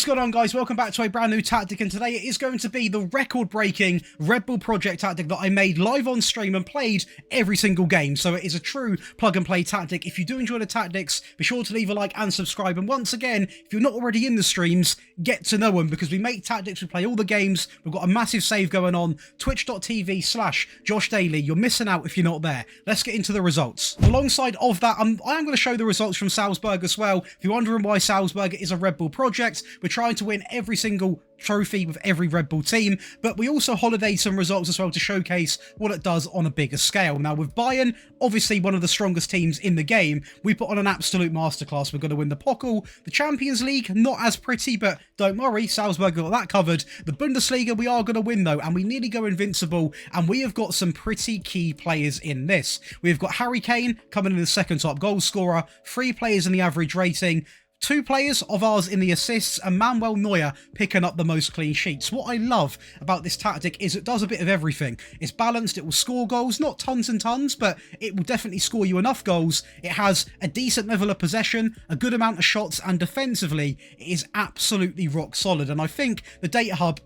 going on, guys? Welcome back to a brand new tactic, and today it is going to be the record-breaking Red Bull Project tactic that I made live on stream and played every single game. So it is a true plug-and-play tactic. If you do enjoy the tactics, be sure to leave a like and subscribe. And once again, if you're not already in the streams, get to know them, because we make tactics, we play all the games. We've got a massive save going on. Twitch.tv/JoshDaly. You're missing out if you're not there. Let's get into the results. Alongside of that, I am going to show the results from Salzburg as well. If you're wondering why Salzburg is a Red Bull project, we're trying to win every single trophy with every Red Bull team, but we also holidayed some results as well to showcase what it does on a bigger scale. Now, with Bayern, obviously one of the strongest teams in the game, we put on an absolute masterclass. We're going to win the Pokal. The Champions League, not as pretty, but don't worry, Salzburg got that covered. The Bundesliga, we are going to win though, and we nearly go invincible, and we have got some pretty key players in this. We've got Harry Kane coming in the second top goal scorer, 3 players in the average rating, 2 players of ours in the assists, and Manuel Neuer picking up the most clean sheets. What I love about this tactic is it does a bit of everything. It's balanced, it will score goals, not tons and tons, but it will definitely score you enough goals. It has a decent level of possession, a good amount of shots, and defensively, it is absolutely rock solid. And I think the data hub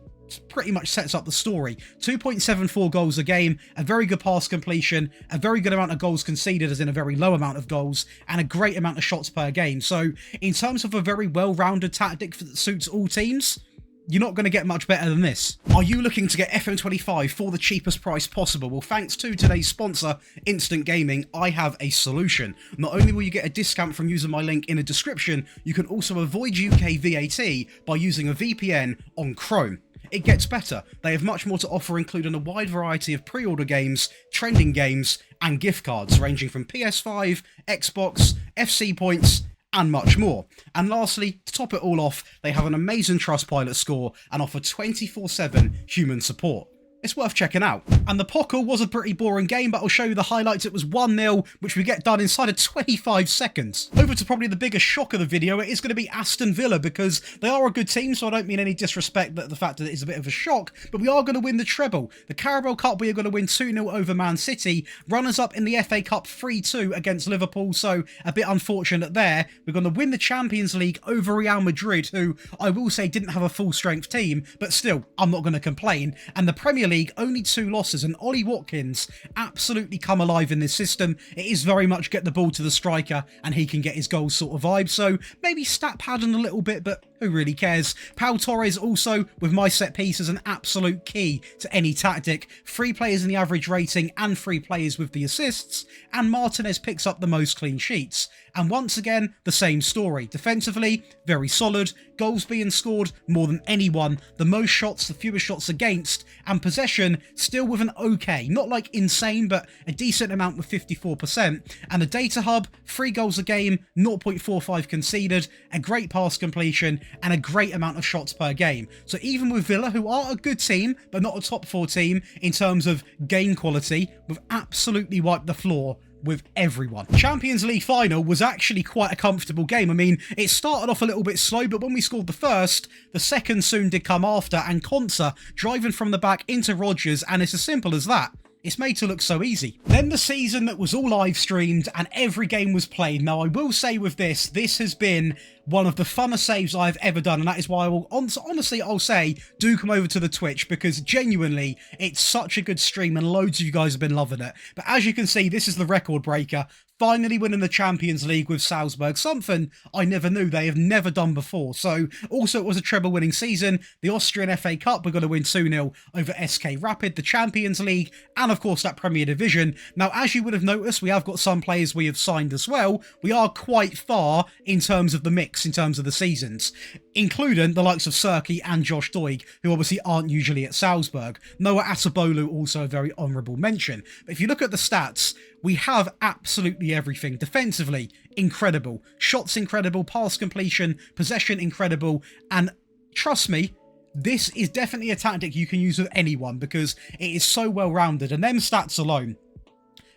pretty much sets up the story. 2.74 goals a game, a very good pass completion, a very good amount of goals conceded, as in a very low amount of goals, and a great amount of shots per game. So in terms of a very well-rounded tactic that suits all teams, you're not going to get much better than this. Are you looking to get FM25 for the cheapest price possible? Well, thanks to today's sponsor, Instant Gaming, I have a solution. Not only will you get a discount from using my link in the description, you can also avoid UK VAT by using a VPN on Chrome. It gets better. They have much more to offer, including a wide variety of pre-order games, trending games, and gift cards ranging from PS5, Xbox, FC points, and much more. And lastly, to top it all off, they have an amazing Trustpilot score and offer 24/7 human support. It's worth checking out. And the Pokal was a pretty boring game, but I'll show you the highlights. It was 1-0, which we get done inside of 25 seconds. Over to probably the biggest shock of the video, it is going to be Aston Villa, because they are a good team, so I don't mean any disrespect that the fact that it is a bit of a shock, but we are going to win the treble. The Carabao Cup, we are going to win 2-0 over Man City. Runners-up in the FA Cup 3-2 against Liverpool, so a bit unfortunate there. We're going to win the Champions League over Real Madrid, who I will say didn't have a full-strength team, but still, I'm not going to complain. And the Premier League, only 2 losses, and Ollie Watkins absolutely come alive in this system. It is very much get the ball to the striker and he can get his goals sort of vibe, so maybe stat padding a little bit, but who really cares? Pau Torres also, with my set piece, is an absolute key to any tactic. 3 players in the average rating and 3 players with the assists, and Martinez picks up the most clean sheets. And once again, the same story. Defensively, very solid, goals being scored more than anyone, the most shots, the fewest shots against, and possession still with an okay, not like insane, but a decent amount with 54%. And the data hub, 3 goals a game, 0.45 conceded, a great pass completion, and a great amount of shots per game. So even with Villa, who are a good team, but not a top 4 team in terms of game quality, we've absolutely wiped the floor with everyone. Champions League final was actually quite a comfortable game. I mean, it started off a little bit slow, but when we scored the first, the second soon did come after, and Konsa driving from the back into Rodgers, and it's as simple as that. It's made to look so easy. Then the season that was all live streamed and every game was played. Now, I will say with this has been one of the funnest saves I've ever done, and that is why I will, honestly, I'll say, do come over to the Twitch, because genuinely, it's such a good stream and loads of you guys have been loving it. But as you can see, this is the record breaker. Finally winning the Champions League with Salzburg, something I never knew they have never done before. So, also it was a treble winning season. The Austrian FA Cup, we're going to win 2-0 over SK Rapid, the Champions League, and of course that Premier Division. Now, as you would have noticed, we have got some players we have signed as well. We are quite far in terms of the mix, in terms of the seasons, including the likes of Serki and JoshDaly, who obviously aren't usually at Salzburg. Noah Atabolu, also a very honourable mention. But if you look at the stats, we have absolutely everything. Defensively, incredible. Shots, incredible. Pass completion, possession, incredible. And trust me, this is definitely a tactic you can use with anyone, because it is so well-rounded. And them stats alone,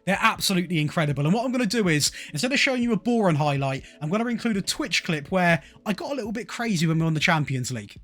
they're absolutely incredible. And what I'm going to do is, instead of showing you a boring highlight, I'm going to include a Twitch clip where I got a little bit crazy when we were on the Champions League.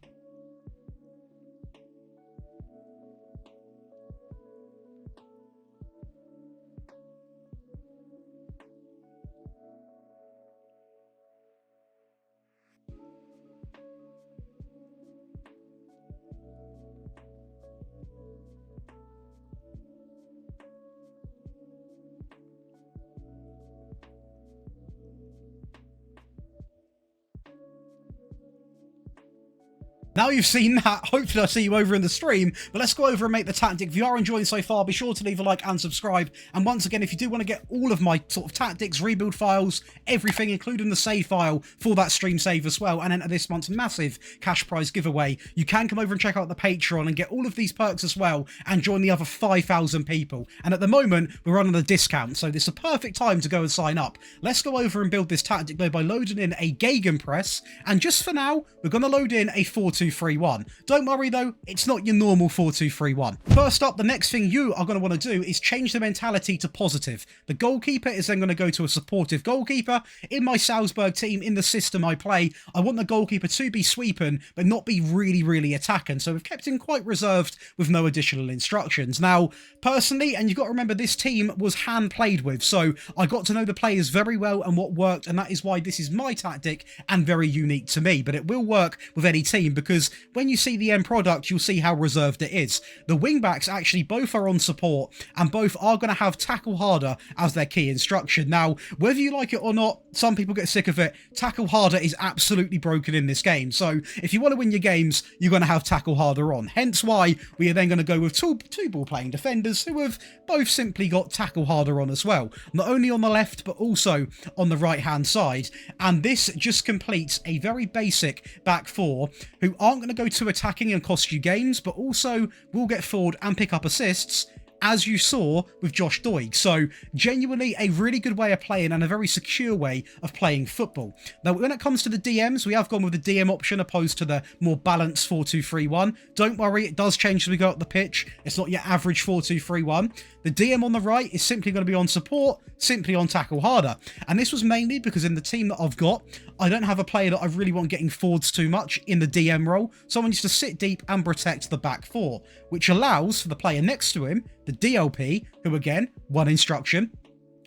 Now you've seen that, hopefully I'll see you over in the stream, but let's go over and make the tactic. If you are enjoying so far, be sure to leave a like and subscribe. And once again, if you do want to get all of my sort of tactics, rebuild files, everything, including the save file for that stream save as well, and enter this month's massive cash prize giveaway, you can come over and check out the Patreon and get all of these perks as well, and join the other 5,000 people. And at the moment, we're running a discount, so this is a perfect time to go and sign up. Let's go over and build this tactic though by loading in a gegenpress, and just for now, we're going to load in a 4-2-3-1. Don't worry though, it's not your normal 4-2-3-1. First up, the next thing you are going to want to do is change the mentality to positive. The goalkeeper is then going to go to a supportive goalkeeper. In my Salzburg team, in the system I play, I want the goalkeeper to be sweeping, but not be really attacking. So we've kept him quite reserved with no additional instructions. Now, personally, and you've got to remember this team was hand played with, so I got to know the players very well and what worked, and that is why this is my tactic and very unique to me. But it will work with any team, because when you see the end product, you'll see how reserved it is. The wingbacks actually both are on support, and both are going to have tackle harder as their key instruction. Now, whether you like it or not, some people get sick of it. Tackle harder is absolutely broken in this game. So if you want to win your games, you're going to have tackle harder on. Hence why we are then going to go with two ball playing defenders who have both simply got tackle harder on as well. Not only on the left, but also on the right hand side. And this just completes a very basic back four who aren't going to go too attacking and cost you games, but also will get forward and pick up assists, as you saw with JoshDaly. So genuinely a really good way of playing and a very secure way of playing football. Now, when it comes to the DMs, we have gone with the DM option opposed to the more balanced 4-2-3-1. Don't worry, it does change as we go up the pitch. It's not your average 4-2-3-1. The DM on the right is simply going to be on support, simply on tackle harder. And this was mainly because in the team that I've got, I don't have a player that I really want getting forwards too much in the DM role. Someone needs to sit deep and protect the back four, which allows for the player next to him, the DLP, who again, one instruction,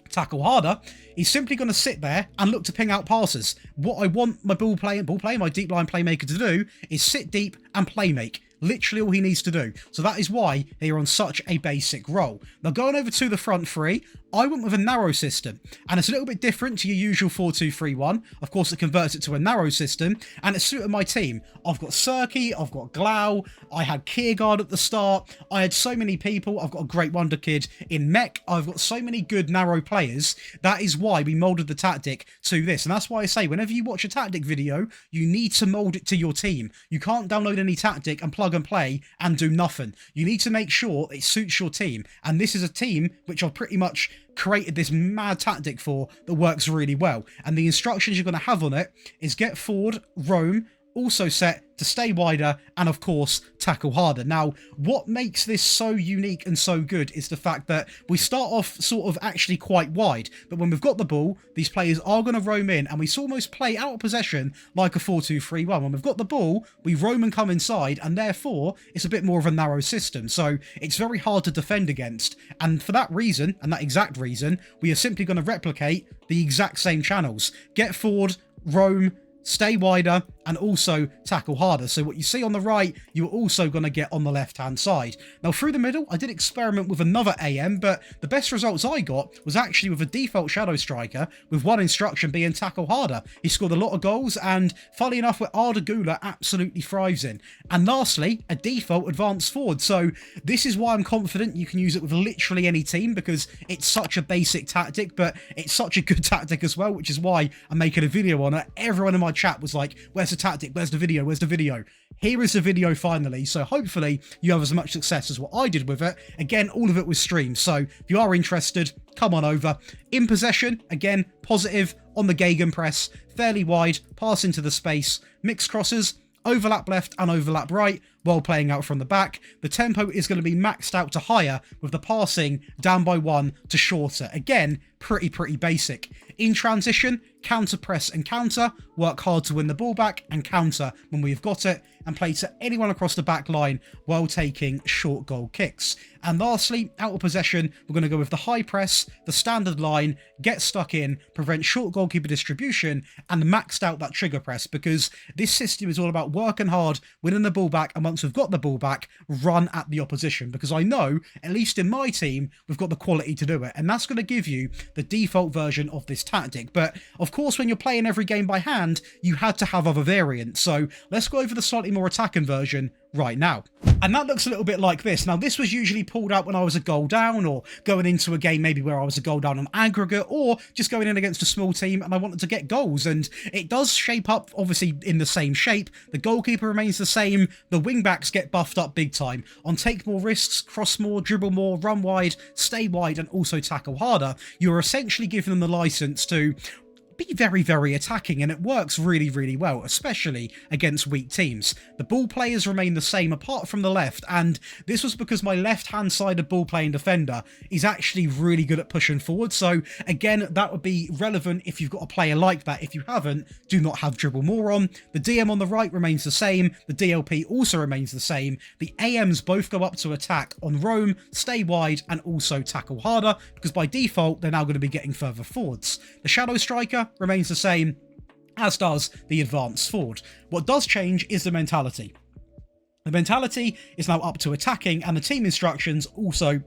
tackle harder, he's simply going to sit there and look to ping out passes. What I want my my deep line playmaker to do is sit deep and play make. Literally all he needs to do. So that is why they're on such a basic role. Now, going over to the front three, I went with a narrow system, and it's a little bit different to your usual 4-2-3-1. Of course, it converts it to a narrow system, and it suited my team. I've got Serki, I've got Glau, I had Kiergaard at the start, I had so many people, I've got a great wonder kid in Mech, I've got so many good narrow players. That is why we molded the tactic to this, and that's why I say whenever you watch a tactic video, you need to mold it to your team. You can't download any tactic and plug and play and do nothing. You need to make sure it suits your team, and this is a team which I've pretty much created this mad tactic for that works really well. And the instructions you're going to have on it is get forward, roam, also set to stay wider, and of course tackle harder. Now, what makes this so unique and so good is the fact that we start off sort of actually quite wide, but when we've got the ball, these players are going to roam in, and we almost play out of possession like a 4-2-3-1. When we've got the ball, we roam and come inside, and therefore it's a bit more of a narrow system, so it's very hard to defend against. And for that reason, and that exact reason, we are simply going to replicate the exact same channels. Get forward, roam, stay wider, and also tackle harder. So what you see on the right, you're also going to get on the left-hand side. Now, through the middle, I did experiment with another AM, but the best results I got was actually with a default shadow striker, with one instruction being tackle harder. He scored a lot of goals, and funnily enough, what Arda Güler absolutely thrives in. And lastly, a default advanced forward. So this is why I'm confident you can use it with literally any team, because it's such a basic tactic, but it's such a good tactic as well, which is why I'm making a video on it. Everyone in my chat was like, where's the tactic? Where's the video? Where's the video? Here is the video finally. So hopefully you have as much success as what I did with it. Again, all of it was streamed. So if you are interested, come on over. In possession, again, positive on the gegenpress, fairly wide, pass into the space, mixed crosses, overlap left and overlap right while playing out from the back. The tempo is going to be maxed out to higher, with the passing down by 1 to shorter. Again, pretty basic. In transition, counter press and counter, work hard to win the ball back and counter when we've got it, and play to anyone across the back line while taking short goal kicks. And lastly, out of possession, we're going to go with the high press, the standard line, get stuck in, prevent short goalkeeper distribution, and maxed out that trigger press, because this system is all about working hard, winning the ball back, and once we've got the ball back, run at the opposition, because I know, at least in my team, we've got the quality to do it, and that's going to give you the default version of this tactic. But of course, when you're playing every game by hand, you had to have other variants, so let's go over the slightly more attacking version right now. And that looks a little bit like this. Now, this was usually pulled out when I was a goal down, or going into a game maybe where I was a goal down on aggregate, or just going in against a small team and I wanted to get goals. And it does shape up, obviously, in the same shape. The goalkeeper remains the same. The wing-backs get buffed up big time on take more risks, cross more, dribble more, run wide, stay wide, and also tackle harder. You're essentially giving them the license to be very, very attacking, and it works really, really well, especially against weak teams. The ball players remain the same apart from the left, and this was because my left-hand sided ball playing defender is actually really good at pushing forward. So again, that would be relevant if you've got a player like that. If you haven't, do not have dribble more on. The DM on the right remains the same. The DLP also remains the same. The AMs both go up to attack on roam, stay wide, and also tackle harder, because by default, they're now going to be getting further forwards. The shadow striker remains the same, as does the advanced forward. What does change is the mentality. The mentality is now up to attacking, and the team instructions also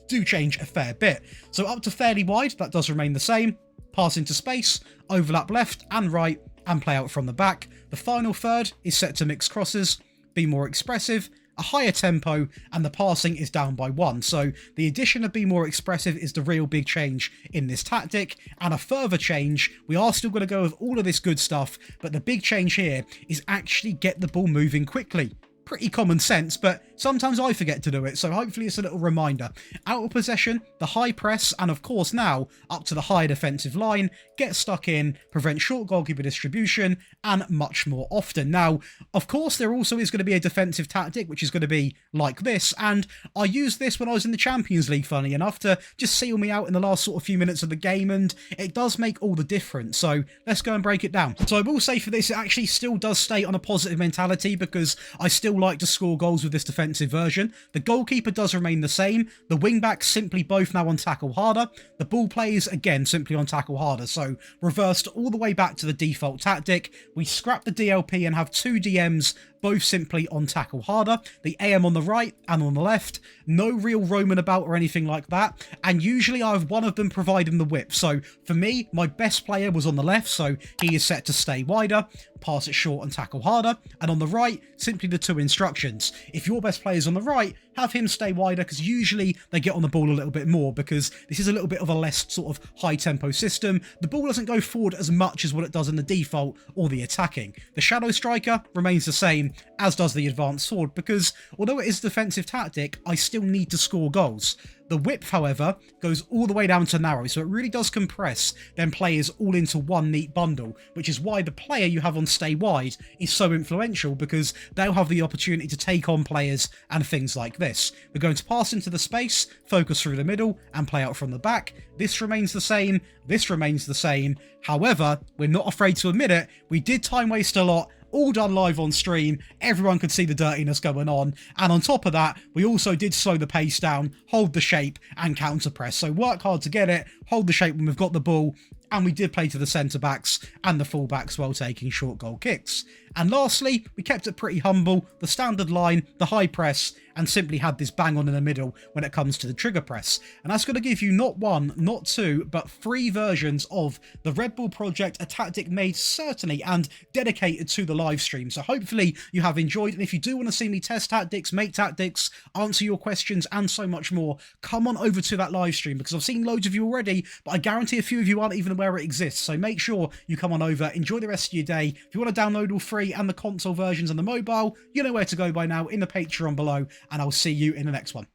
do change a fair bit. So up to fairly wide, that does remain the same. Pass into space, overlap left and right, and play out from the back. The final third is set to mixed crosses, be more expressive, a higher tempo, and the passing is down by 1. So the addition of be more expressive is the real big change in this tactic. And a further change, we are still going to go with all of this good stuff, but the big change here is actually get the ball moving quickly. Pretty common sense, but sometimes I forget to do it, so hopefully it's a little reminder. Out of possession, the high press, and of course now up to the high defensive line, get stuck in, prevent short goalkeeper distribution, and much more often. Now, of course, there also is going to be a defensive tactic, which is going to be like this, and I used this when I was in the Champions League, funny enough, to just seal me out in the last sort of few minutes of the game, and it does make all the difference, so let's go and break it down. So I will say for this, it actually still does stay on a positive mentality, because I still like to score goals with this defensive version. The goalkeeper does remain the same. The wing-backs simply both now on tackle harder. The ball players, again, simply on tackle harder. So reversed all the way back to the default tactic. We scrap the DLP and have 2 DMs both simply on tackle harder. The AM on the right and on the left. No real roaming about or anything like that. And usually I have one of them providing the whip. So for me, my best player was on the left, so he is set to stay wider, pass it short and tackle harder. And on the right, simply the 2 instructions. If your best player is on the right, have him stay wider, because usually they get on the ball a little bit more, because this is a little bit of a less sort of high tempo system. The ball doesn't go forward as much as what it does in the default or the attacking. The shadow striker remains the same, as does the advanced forward, because although it is a defensive tactic, I still need to score goals. The width, however, goes all the way down to narrow, so it really does compress them players all into one neat bundle, which is why the player you have on stay wide is so influential, because they'll have the opportunity to take on players and things like this. We're going to pass into the space, focus through the middle, and play out from the back. This remains the same, this remains the same. However, we're not afraid to admit it, we did time waste a lot, all done live on stream, everyone could see the dirtiness going on, and on top of that, we also did slow the pace down, hold the shape, and counter press. So work hard to get it, hold the shape when we've got the ball, and we did play to the centre-backs and the full-backs while taking short goal kicks. And lastly, we kept it pretty humble, the standard line, the high press, and simply had this bang on in the middle when it comes to the trigger press. And that's going to give you not 1, not 2, but 3 versions of the Red Bull project, a tactic made certainly and dedicated to the live stream. So hopefully you have enjoyed, and if you do want to see me test tactics, make tactics, answer your questions, and so much more, come on over to that live stream, because I've seen loads of you already, but I guarantee a few of you aren't even aware it exists. So make sure you come on over, enjoy the rest of your day. If you want to download all 3 and the console versions and the mobile, you know where to go by now in the Patreon below, and I'll see you in the next one.